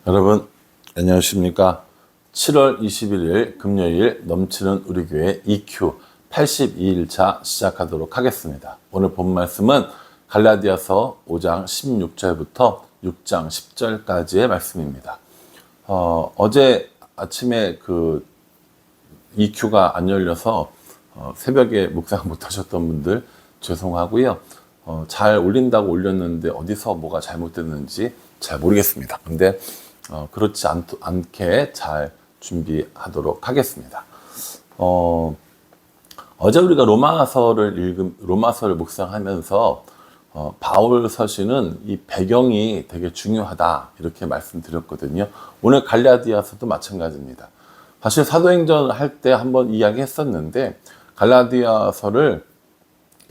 여러분 안녕하십니까. 7월 21일 금요일 넘치는 우리 교회 EQ 82일차 시작하도록 하겠습니다. 오늘 본 말씀은 갈라디아서 5장 16절부터 6장 10절까지의 말씀입니다. 어제 아침에 그 EQ가 안 열려서 새벽에 묵상 못 하셨던 분들 죄송하고요. 잘 올린다고 올렸는데 어디서 뭐가 잘못됐는지 잘 모르겠습니다. 근데 그렇지 않게 잘 준비하도록 하겠습니다. 어제 우리가 로마서를 묵상하면서 바울 서신은 이 배경이 되게 중요하다 이렇게 말씀드렸거든요. 오늘 갈라디아서도 마찬가지입니다. 사실 사도행전 할 때 한번 이야기했었는데 갈라디아서를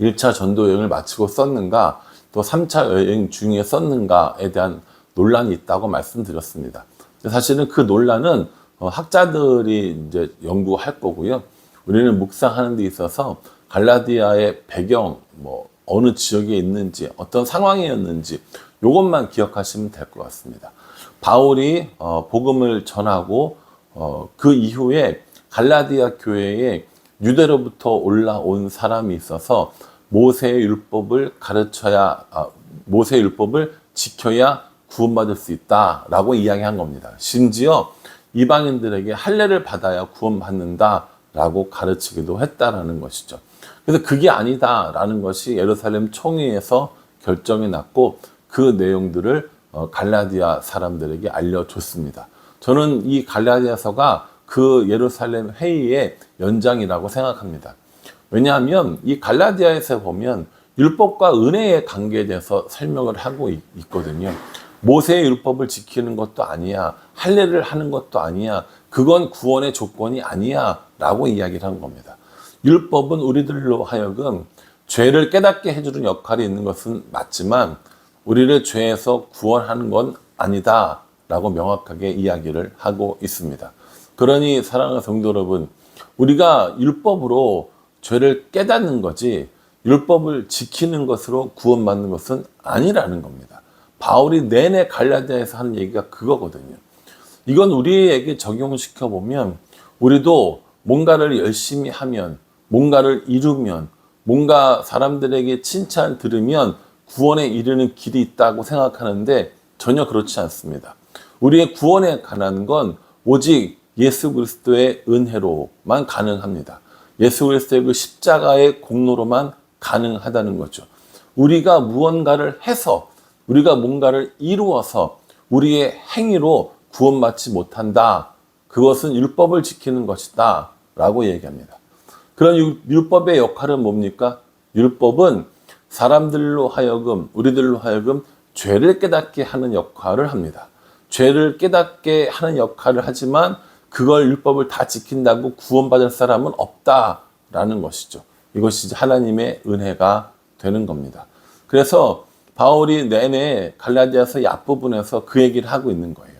1차 전도 여행을 마치고 썼는가 또 3차 여행 중에 썼는가에 대한 논란이 있다고 말씀드렸습니다. 사실은 그 논란은 학자들이 이제 연구할 거고요. 우리는 묵상하는 데 있어서 갈라디아의 배경, 어느 지역에 있는지, 어떤 상황이었는지 이것만 기억하시면 될 것 같습니다. 바울이 복음을 전하고 그 이후에 갈라디아 교회에 유대로부터 올라온 사람이 있어서 모세의 율법을 모세의 율법을 지켜야 구원받을 수 있다라고 이야기한 겁니다. 심지어 이방인들에게 할례를 받아야 구원받는다라고 가르치기도 했다라는 것이죠. 그래서 그게 아니다라는 것이 예루살렘 총회에서 결정이 났고 그 내용들을 갈라디아 사람들에게 알려줬습니다. 저는 이 갈라디아서가 그 예루살렘 회의의 연장이라고 생각합니다. 왜냐하면 이 갈라디아에서 보면 율법과 은혜의 관계에 대해서 설명을 하고 있거든요. 모세의 율법을 지키는 것도 아니야, 할례를 하는 것도 아니야, 그건 구원의 조건이 아니야 라고 이야기를 한 겁니다. 율법은 우리들로 하여금 죄를 깨닫게 해주는 역할이 있는 것은 맞지만 우리를 죄에서 구원하는 건 아니다 라고 명확하게 이야기를 하고 있습니다. 그러니 사랑하는 성도 여러분, 우리가 율법으로 죄를 깨닫는 거지 율법을 지키는 것으로 구원받는 것은 아니라는 겁니다. 바울이 내내 갈라디아에서 하는 얘기가 그거거든요. 이건 우리에게 적용시켜 보면 우리도 뭔가를 열심히 하면, 뭔가를 이루면, 뭔가 사람들에게 칭찬 들으면 구원에 이르는 길이 있다고 생각하는데 전혀 그렇지 않습니다. 우리의 구원에 관한 건 오직 예수 그리스도의 은혜로만 가능합니다. 예수 그리스도의 그 십자가의 공로로만 가능하다는 거죠. 우리가 무언가를 해서, 우리가 뭔가를 이루어서 우리의 행위로 구원받지 못한다. 그것은 율법을 지키는 것이다 라고 얘기합니다. 그런 율법의 역할은 뭡니까? 율법은 사람들로 하여금, 우리들로 하여금 죄를 깨닫게 하는 역할을 합니다. 죄를 깨닫게 하는 역할을 하지만 그걸 율법을 다 지킨다고 구원받을 사람은 없다라는 것이죠. 이것이 하나님의 은혜가 되는 겁니다. 그래서 바울이 내내 갈라디아서 앞부분에서 그 얘기를 하고 있는 거예요.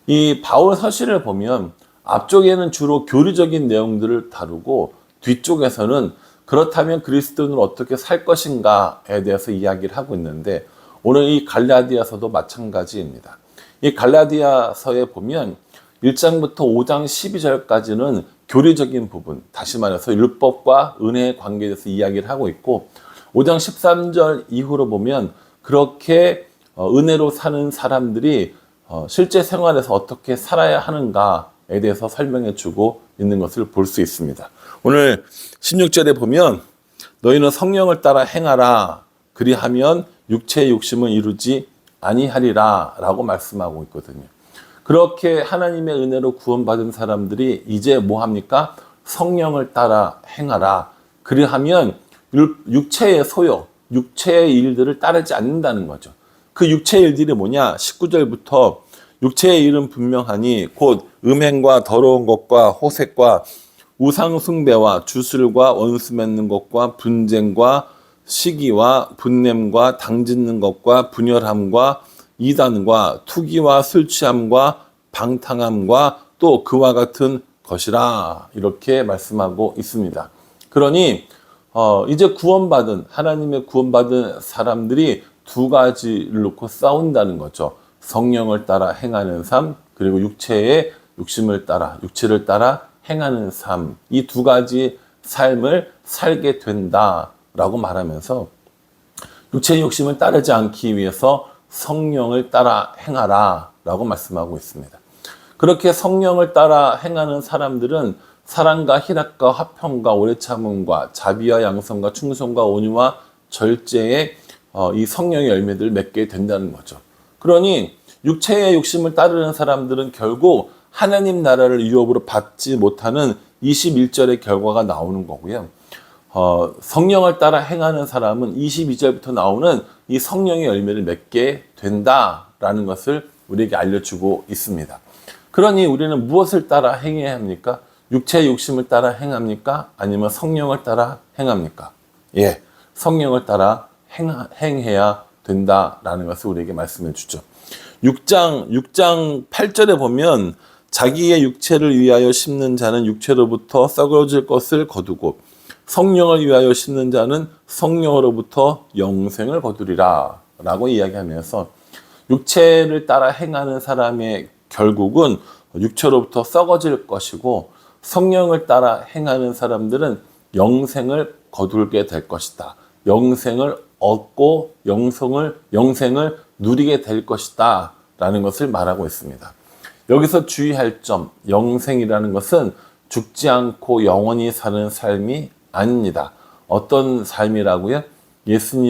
이 바울 서신을 보면 앞쪽에는 주로 교리적인 내용들을 다루고 뒤쪽에서는 그렇다면 그리스도인은 어떻게 살 것인가에 대해서 이야기를 하고 있는데 오늘 이 갈라디아서도 마찬가지입니다. 이 갈라디아서에 보면 1장부터 5장 12절까지는 교리적인 부분, 다시 말해서 율법과 은혜의 관계에 대해서 이야기를 하고 있고 5장 13절 이후로 보면 그렇게 은혜로 사는 사람들이 실제 생활에서 어떻게 살아야 하는가에 대해서 설명해 주고 있는 것을 볼 수 있습니다. 오늘 16절에 보면 너희는 성령을 따라 행하라 그리하면 육체의 욕심은 이루지 아니하리라 라고 말씀하고 있거든요. 그렇게 하나님의 은혜로 구원받은 사람들이 이제 뭐 합니까? 성령을 따라 행하라. 그리하면 육체의 소욕, 육체의 일들을 따르지 않는다는 거죠. 그 육체의 일들이 뭐냐? 19절부터 육체의 일은 분명하니 곧 음행과 더러운 것과 호색과 우상 숭배와 주술과 원수 맺는 것과 분쟁과 시기와 분냄과 당짓는 것과 분열함과 이단과 투기와 술 취함과 방탕함과 또 그와 같은 것이라 이렇게 말씀하고 있습니다. 그러니 이제 하나님의 구원받은 사람들이 두 가지를 놓고 싸운다는 거죠. 성령을 따라 행하는 삶, 그리고 육체의 욕심을 따라, 육체를 따라 행하는 삶, 이 두 가지 삶을 살게 된다라고 말하면서 육체의 욕심을 따르지 않기 위해서 성령을 따라 행하라 라고 말씀하고 있습니다. 그렇게 성령을 따라 행하는 사람들은 사랑과 희락과 화평과 오래 참음과 자비와 양선과 충성과 온유와 절제의 이 성령의 열매들을 맺게 된다는 거죠. 그러니 육체의 욕심을 따르는 사람들은 결국 하나님 나라를 유업으로 받지 못하는 21절의 결과가 나오는 거고요. 성령을 따라 행하는 사람은 22절부터 나오는 이 성령의 열매를 맺게 된다라는 것을 우리에게 알려주고 있습니다. 그러니 우리는 무엇을 따라 행해야 합니까? 육체의 욕심을 따라 행합니까? 아니면 성령을 따라 행합니까? 예, 성령을 따라 행해야 된다라는 것을 우리에게 말씀해 주죠. 6장 8절에 보면 자기의 육체를 위하여 심는 자는 육체로부터 썩어질 것을 거두고 성령을 위하여 심는 자는 성령으로부터 영생을 거두리라 라고 이야기하면서 육체를 따라 행하는 사람의 결국은 육체로부터 썩어질 것이고 성령을 따라 행하는 사람들은 영생을 거두게 될 것이다. 영생을 얻고 영생을 누리게 될 것이다 라는 것을 말하고 있습니다. 여기서 주의할 점, 영생이라는 것은 죽지 않고 영원히 사는 삶이 아닙니다. 어떤 삶이라고요?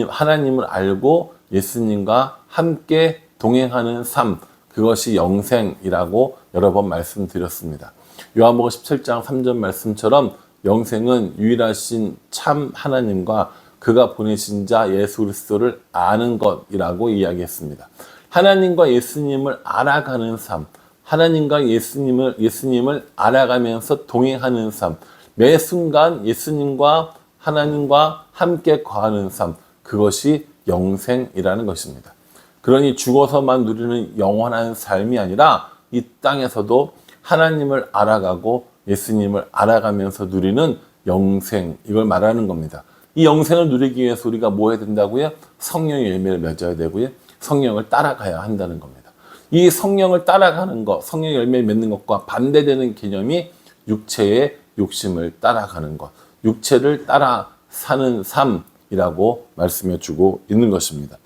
하나님을 알고 예수님과 함께 동행하는 삶, 그것이 영생이라고 여러 번 말씀드렸습니다. 요한복음 17장 3절 말씀처럼 영생은 유일하신 참 하나님과 그가 보내신 자 예수 그리스도를 아는 것이라고 이야기했습니다. 하나님과 예수님을 알아가는 삶, 하나님과 예수님을 알아가면서 동행하는 삶, 매 순간 예수님과 하나님과 함께 거하는 삶, 그것이 영생이라는 것입니다. 그러니 죽어서만 누리는 영원한 삶이 아니라 이 땅에서도 하나님을 알아가고 예수님을 알아가면서 누리는 영생, 이걸 말하는 겁니다. 이 영생을 누리기 위해서 우리가 뭐 해야 된다고요? 성령의 열매를 맺어야 되고요. 성령을 따라가야 한다는 겁니다. 이 성령을 따라가는 것, 성령의 열매를 맺는 것과 반대되는 개념이 육체의 욕심을 따라가는 것, 육체를 따라 사는 삶이라고 말씀해 주고 있는 것입니다.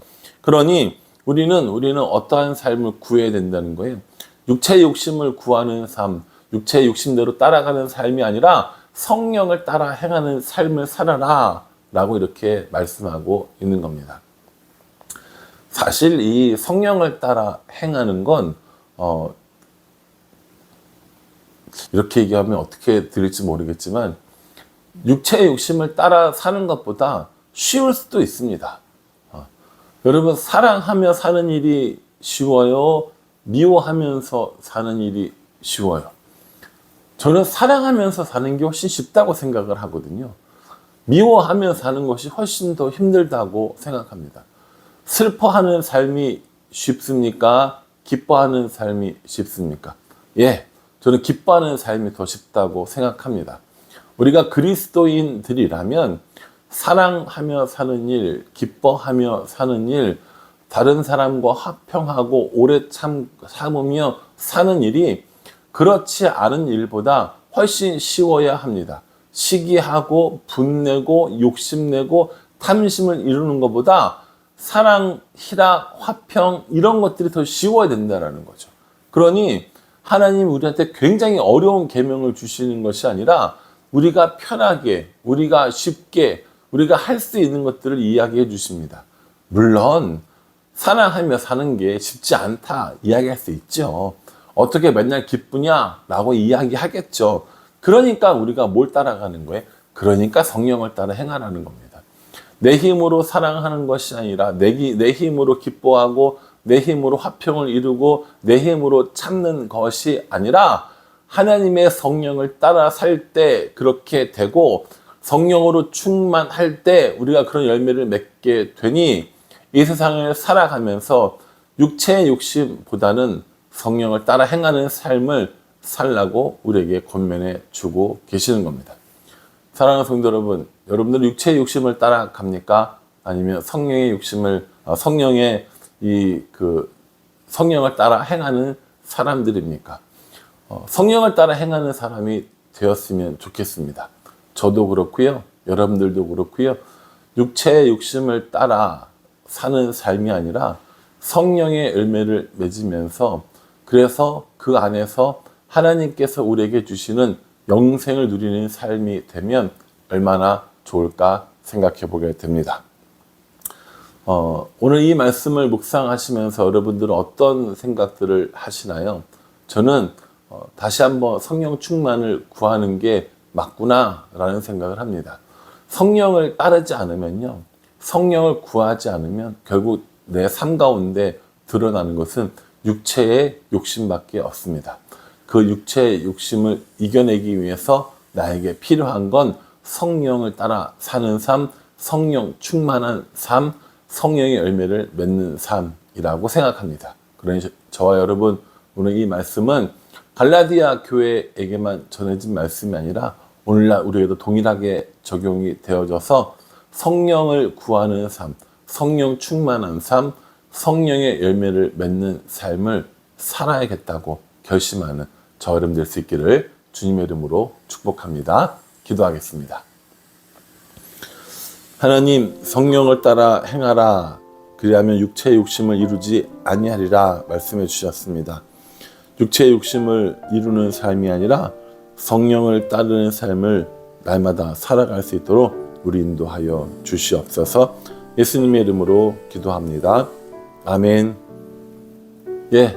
그러니 우리는 어떠한 삶을 구해야 된다는 거예요. 육체의 욕심을 구하는 삶, 육체의 욕심대로 따라가는 삶이 아니라 성령을 따라 행하는 삶을 살아라 라고 이렇게 말씀하고 있는 겁니다. 사실 이 성령을 따라 행하는 건 이렇게 얘기하면 어떻게 들릴지 모르겠지만 육체의 욕심을 따라 사는 것보다 쉬울 수도 있습니다. 여러분, 사랑하며 사는 일이 쉬워요? 미워하면서 사는 일이 쉬워요? 저는 사랑하면서 사는 게 훨씬 쉽다고 생각을 하거든요. 미워하며 사는 것이 훨씬 더 힘들다고 생각합니다. 슬퍼하는 삶이 쉽습니까? 기뻐하는 삶이 쉽습니까? 예, 저는 기뻐하는 삶이 더 쉽다고 생각합니다. 우리가 그리스도인들이라면 사랑하며 사는 일, 기뻐하며 사는 일, 다른 사람과 화평하고 오래 참으며 사는 일이 그렇지 않은 일보다 훨씬 쉬워야 합니다. 시기하고 분내고 욕심내고 탐심을 이루는 것보다 사랑, 희락, 화평 이런 것들이 더 쉬워야 된다는 거죠. 그러니 하나님 우리한테 굉장히 어려운 계명을 주시는 것이 아니라 우리가 편하게, 우리가 쉽게, 우리가 할 수 있는 것들을 이야기해 주십니다. 물론 사랑하며 사는 게 쉽지 않다 이야기할 수 있죠. 어떻게 맨날 기쁘냐라고 이야기하겠죠. 그러니까 우리가 뭘 따라가는 거예요? 그러니까 성령을 따라 행하라는 겁니다. 내 힘으로 사랑하는 것이 아니라 내 힘으로 기뻐하고 내 힘으로 화평을 이루고 내 힘으로 참는 것이 아니라 하나님의 성령을 따라 살 때 그렇게 되고 성령으로 충만할 때 우리가 그런 열매를 맺게 되니 이 세상을 살아가면서 육체의 욕심보다는 성령을 따라 행하는 삶을 살라고 우리에게 권면해 주고 계시는 겁니다. 사랑하는 성도 여러분, 여러분들은 육체의 욕심을 따라갑니까? 아니면 성령의 성령을 따라 행하는 사람들입니까? 성령을 따라 행하는 사람이 되었으면 좋겠습니다. 저도 그렇고요. 여러분들도 그렇고요. 육체의 욕심을 따라 사는 삶이 아니라 성령의 열매를 맺으면서 그래서 그 안에서 하나님께서 우리에게 주시는 영생을 누리는 삶이 되면 얼마나 좋을까 생각해 보게 됩니다. 오늘 이 말씀을 묵상하시면서 여러분들은 어떤 생각들을 하시나요? 저는 다시 한번 성령 충만을 구하는 게 맞구나 라는 생각을 합니다. 성령을 따르지 않으면요, 성령을 구하지 않으면 결국 내 삶 가운데 드러나는 것은 육체의 욕심밖에 없습니다. 그 육체의 욕심을 이겨내기 위해서 나에게 필요한 건 성령을 따라 사는 삶, 성령 충만한 삶, 성령의 열매를 맺는 삶이라고 생각합니다. 그러니 저와 여러분, 오늘 이 말씀은 갈라디아 교회에게만 전해진 말씀이 아니라 오늘날 우리에게도 동일하게 적용이 되어져서 성령을 구하는 삶, 성령 충만한 삶, 성령의 열매를 맺는 삶을 살아야겠다고 결심하는 저 여러분 될 수 있기를 주님의 이름으로 축복합니다. 기도하겠습니다. 하나님, 성령을 따라 행하라. 그리하면 육체의 욕심을 이루지 아니하리라 말씀해 주셨습니다. 육체의 욕심을 이루는 삶이 아니라 성령을 따르는 삶을 날마다 살아갈 수 있도록 우리 인도하여 주시옵소서. 예수님의 이름으로 기도합니다. 아멘.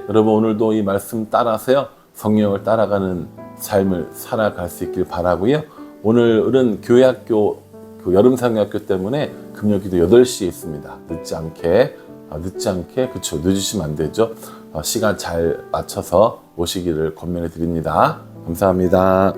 여러분 오늘도 이 말씀 따라서요, 성령을 따라가는 삶을 살아갈 수 있길 바라고요. 오늘은 교회학교 여름상학교 때문에 금요기도 8시에 있습니다. 늦지 않게 그쵸, 늦으시면 안 되죠. 시간 잘 맞춰서 오시기를 권면해 드립니다. 감사합니다.